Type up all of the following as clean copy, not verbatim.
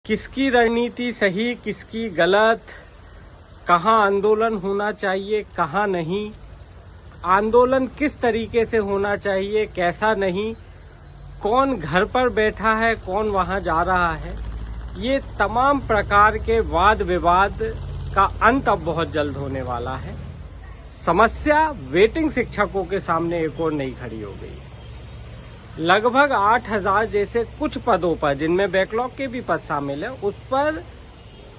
किसकी रणनीति सही, किसकी गलत, कहाँ आंदोलन होना चाहिए, कहाँ नहीं, आंदोलन किस तरीके से होना चाहिए, कैसा नहीं, कौन घर पर बैठा है, कौन वहां जा रहा है, ये तमाम प्रकार के वाद विवाद का अंत अब बहुत जल्द होने वाला है। समस्या वेटिंग शिक्षकों के सामने एक और नई खड़ी हो गई है। लगभग 8,000 जैसे कुछ पदों पर, जिनमें बैकलॉग के भी पद शामिल है, उस पर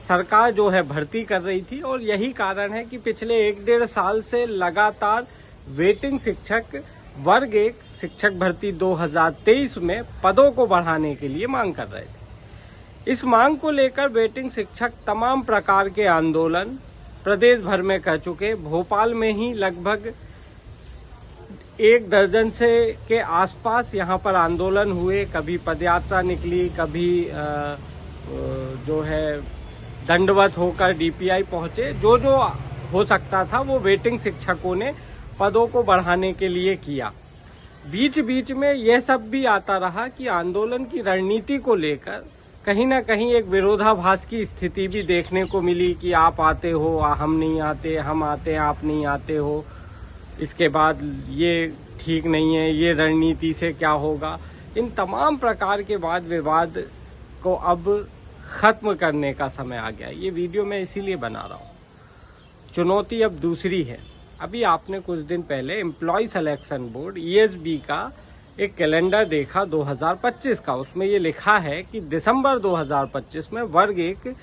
सरकार जो है भर्ती कर रही थी और यही कारण है कि पिछले 1-1.5 साल से लगातार वेटिंग शिक्षक वर्ग 1 शिक्षक भर्ती 2023 में पदों को बढ़ाने के लिए मांग कर रहे थे। इस मांग को लेकर वेटिंग शिक्षक तमाम प्रकार के आंदोलन प्रदेश भर में कर चुके। भोपाल में ही लगभग 1 दर्जन से के आसपास यहाँ पर आंदोलन हुए। कभी पदयात्रा निकली, कभी जो है दंडवत होकर डीपीआई पहुंचे। जो हो सकता था वो वेटिंग शिक्षकों ने पदों को बढ़ाने के लिए किया। बीच बीच में यह सब भी आता रहा कि आंदोलन की रणनीति को लेकर कहीं ना कहीं एक विरोधाभास की स्थिति भी देखने को मिली कि आप आते हो, हम नहीं आते, हम आते हैं, आप नहीं आते हो। इसके बाद ये ठीक नहीं है, ये रणनीति से क्या होगा। इन तमाम प्रकार के वाद विवाद को अब खत्म करने का समय आ गया। ये वीडियो मैं इसीलिए बना रहा हूँ। चुनौती अब दूसरी है। अभी आपने कुछ दिन पहले एम्प्लॉय सिलेक्शन बोर्ड ESB का एक कैलेंडर देखा 2025 का। उसमें ये लिखा है कि दिसंबर 2025 में वर्ग 1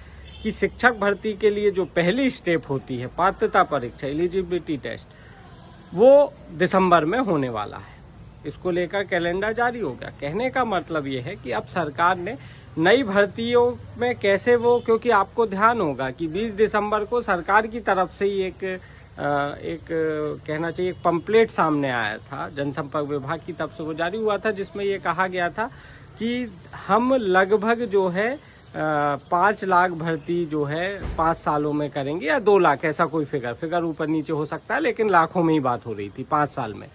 की शिक्षक भर्ती के लिए जो पहली स्टेप होती है, पात्रता परीक्षा, एलिजिबिलिटी टेस्ट, वो दिसंबर में होने वाला है। इसको लेकर कैलेंडर जारी हो गया। कहने का मतलब ये है कि अब सरकार ने नई भर्तियों में कैसे वो, क्योंकि आपको ध्यान होगा कि 20 दिसंबर को सरकार की तरफ से ही एक कहना चाहिए एक पंपलेट सामने आया था, जनसंपर्क विभाग की तरफ से वो जारी हुआ था, जिसमें ये कहा गया था कि हम लगभग जो है 5 लाख भर्ती जो है 5 सालों में करेंगे, या 2 लाख, ऐसा कोई फिगर ऊपर नीचे हो सकता है, लेकिन लाखों में ही बात हो रही थी 5 साल में।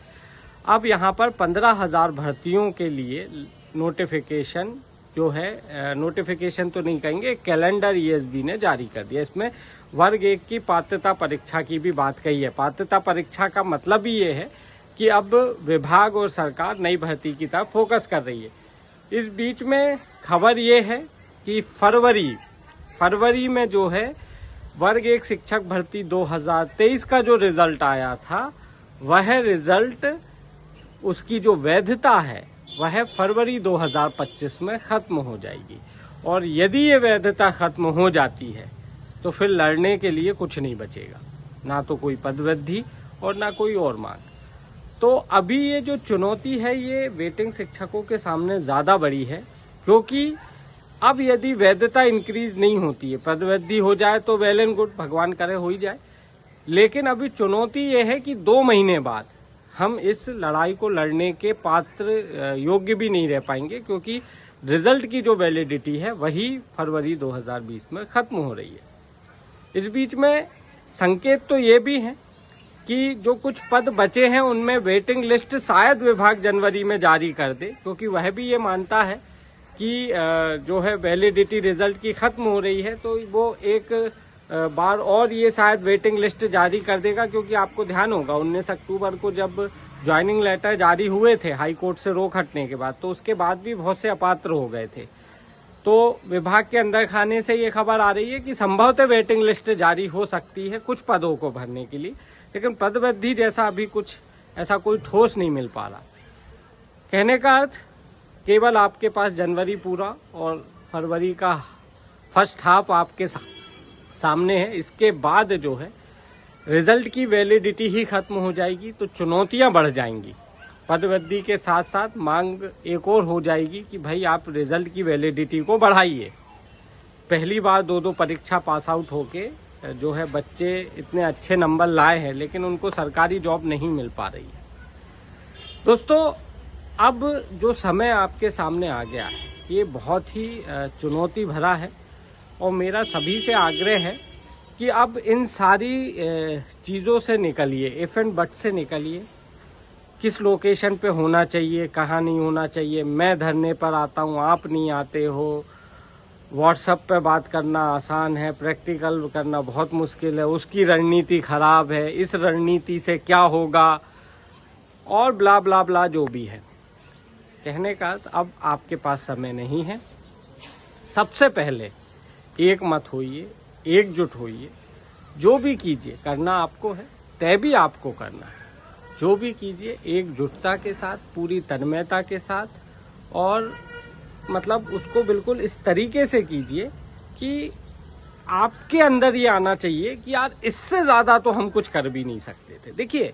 अब यहाँ पर 15,000 भर्तियों के लिए नोटिफिकेशन जो है, नोटिफिकेशन तो नहीं कहेंगे, कैलेंडर ESB ने जारी कर दिया। इसमें वर्ग 1 की पात्रता परीक्षा की भी बात कही है। पात्रता परीक्षा का मतलब ही ये है कि अब विभाग और सरकार नई भर्ती की तरफ फोकस कर रही है। इस बीच में खबर ये है कि फरवरी में जो है वर्ग 1 शिक्षक भर्ती 2023 का जो रिजल्ट आया था, वह रिजल्ट, उसकी जो वैधता है वह फरवरी 2025 में खत्म हो जाएगी। और यदि ये वैधता खत्म हो जाती है तो फिर लड़ने के लिए कुछ नहीं बचेगा, ना तो कोई पदवृद्धि और ना कोई और मांग। तो अभी ये जो चुनौती है ये वेटिंग शिक्षकों के सामने ज्यादा बड़ी है, क्योंकि अब यदि वैधता इंक्रीज नहीं होती है, पदवृद्धि हो जाए तो वेल एंड गुड, भगवान करे हो ही जाए, लेकिन अभी चुनौती ये है कि 2 महीने बाद हम इस लड़ाई को लड़ने के पात्र योग्य भी नहीं रह पाएंगे, क्योंकि रिजल्ट की जो वैलिडिटी है वही फरवरी 2020 में खत्म हो रही है। इस बीच में संकेत तो ये भी है कि जो कुछ पद बचे हैं उनमें वेटिंग लिस्ट शायद विभाग जनवरी में जारी कर दे, क्योंकि वह भी ये मानता है कि जो है वैलिडिटी रिजल्ट की खत्म हो रही है, तो वो एक बार और ये शायद वेटिंग लिस्ट जारी कर देगा। क्योंकि आपको ध्यान होगा 19 अक्टूबर को जब ज्वाइनिंग लेटर जारी हुए थे हाई कोर्ट से रोक हटने के बाद, तो उसके बाद भी बहुत से अपात्र हो गए थे। तो विभाग के अंदर खाने से ये खबर आ रही है कि संभवतः वेटिंग लिस्ट जारी हो सकती है कुछ पदों को भरने के लिए, लेकिन पदवृद्धि जैसा अभी कुछ ऐसा कोई ठोस नहीं मिल पा रहा। कहने का अर्थ, केवल आपके पास जनवरी पूरा और फरवरी का फर्स्ट हाफ आपके सामने है। इसके बाद जो है रिजल्ट की वैलिडिटी ही खत्म हो जाएगी, तो चुनौतियां बढ़ जाएंगी। पदवृद्धि के साथ साथ मांग एक और हो जाएगी कि भाई आप रिजल्ट की वैलिडिटी को बढ़ाइए। पहली बार 2-2 परीक्षा पास आउट होके जो है बच्चे इतने अच्छे नंबर लाए हैं, लेकिन उनको सरकारी जॉब नहीं मिल पा रही है। दोस्तों, अब जो समय आपके सामने आ गया है ये बहुत ही चुनौती भरा है, और मेरा सभी से आग्रह है कि अब इन सारी चीज़ों से निकलिए, इफ एंड बट से निकलिए। किस लोकेशन पे होना चाहिए, कहाँ नहीं होना चाहिए, मैं धरने पर आता हूँ, आप नहीं आते हो, व्हाट्सएप पे बात करना आसान है, प्रैक्टिकल करना बहुत मुश्किल है, उसकी रणनीति खराब है, इस रणनीति से क्या होगा और ब्ला ब्ला ब्ला जो भी है। कहने का अब आपके पास समय नहीं है। सबसे पहले एक मत होइए, एकजुट होइए, जो भी कीजिए करना आपको है, तय भी आपको करना है। जो भी कीजिए एकजुटता के साथ, पूरी तन्मयता के साथ, और मतलब उसको बिल्कुल इस तरीके से कीजिए कि आपके अंदर ये आना चाहिए कि यार इससे ज़्यादा तो हम कुछ कर भी नहीं सकते थे। देखिए,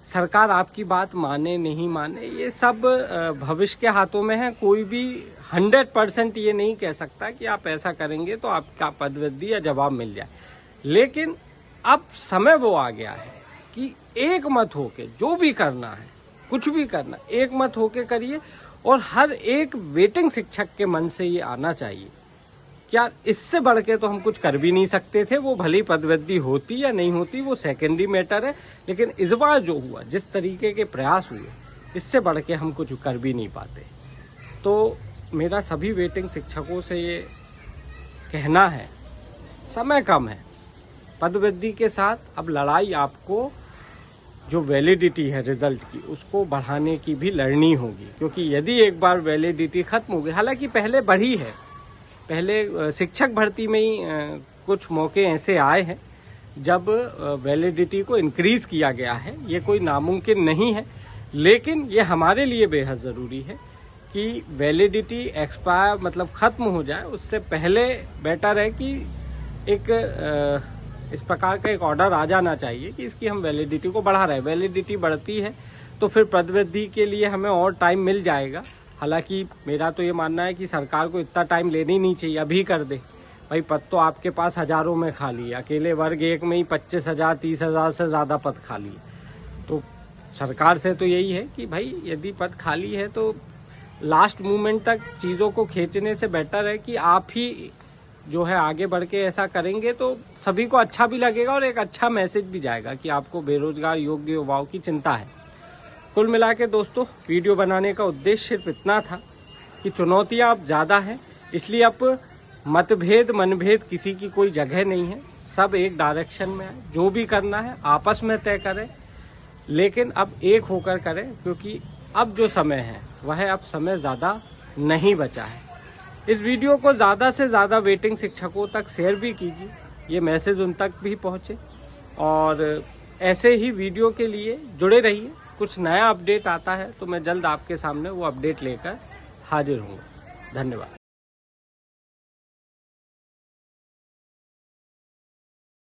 सरकार आपकी बात माने नहीं माने ये सब भविष्य के हाथों में है। कोई भी 100% ये नहीं कह सकता कि आप ऐसा करेंगे तो आपका पदवृद्धि या जवाब मिल जाए। लेकिन अब समय वो आ गया है कि एक मत होके जो भी करना है, कुछ भी करना, एक मत होके करिए। और हर एक वेटिंग शिक्षक के मन से ये आना चाहिए क्या इससे बढ़ के तो हम कुछ कर भी नहीं सकते थे। वो भली पदवृद्धि होती या नहीं होती वो सेकेंडरी मैटर है, लेकिन इस बार जो हुआ, जिस तरीके के प्रयास हुए, इससे बढ़ के हम कुछ कर भी नहीं पाते। तो मेरा सभी वेटिंग शिक्षकों से ये कहना है, समय कम है, पदवृद्धि के साथ अब लड़ाई आपको जो वैलिडिटी है रिजल्ट की, उसको बढ़ाने की भी लड़नी होगी। क्योंकि यदि एक बार वैलिडिटी खत्म हो गई, हालांकि पहले बढ़ी है, पहले शिक्षक भर्ती में ही कुछ मौके ऐसे आए हैं जब वैलिडिटी को इंक्रीज किया गया है। ये कोई नामुमकिन नहीं है, लेकिन ये हमारे लिए बेहद ज़रूरी है कि वैलिडिटी एक्सपायर मतलब ख़त्म हो जाए, उससे पहले बेटर है कि एक इस प्रकार का एक ऑर्डर आ जाना चाहिए कि इसकी हम वैलिडिटी को बढ़ा रहे हैं। वैलिडिटी बढ़ती है तो फिर पदवृद्धि के लिए हमें और टाइम मिल जाएगा। हालांकि मेरा तो ये मानना है कि सरकार को इतना टाइम लेनी नहीं चाहिए, अभी कर दे। भाई पद तो आपके पास हजारों में खाली है, अकेले वर्ग एक में ही 25,000 30,000 से ज़्यादा पद खाली है। तो सरकार से तो यही है कि भाई यदि पद खाली है तो लास्ट मोमेंट तक चीज़ों को खींचने से बेटर है कि आप ही जो है आगे बढ़ के ऐसा करेंगे तो सभी को अच्छा भी लगेगा और एक अच्छा मैसेज भी जाएगा कि आपको बेरोजगार योग्य युवाओं की चिंता है। कुल मिला के दोस्तों, वीडियो बनाने का उद्देश्य सिर्फ इतना था कि चुनौतियां अब ज़्यादा हैं, इसलिए अब मतभेद मनभेद किसी की कोई जगह नहीं है। सब एक डायरेक्शन में है, जो भी करना है आपस में तय करें, लेकिन अब एक होकर करें, क्योंकि अब जो समय है वह अब समय ज़्यादा नहीं बचा है। इस वीडियो को ज़्यादा से ज़्यादा वेटिंग शिक्षकों तक शेयर भी कीजिए, ये मैसेज उन तक भी पहुँचे। और ऐसे ही वीडियो के लिए जुड़े रहिए। कुछ नया अपडेट आता है तो मैं जल्द आपके सामने वो अपडेट लेकर हाजिर हूँगा। धन्यवाद।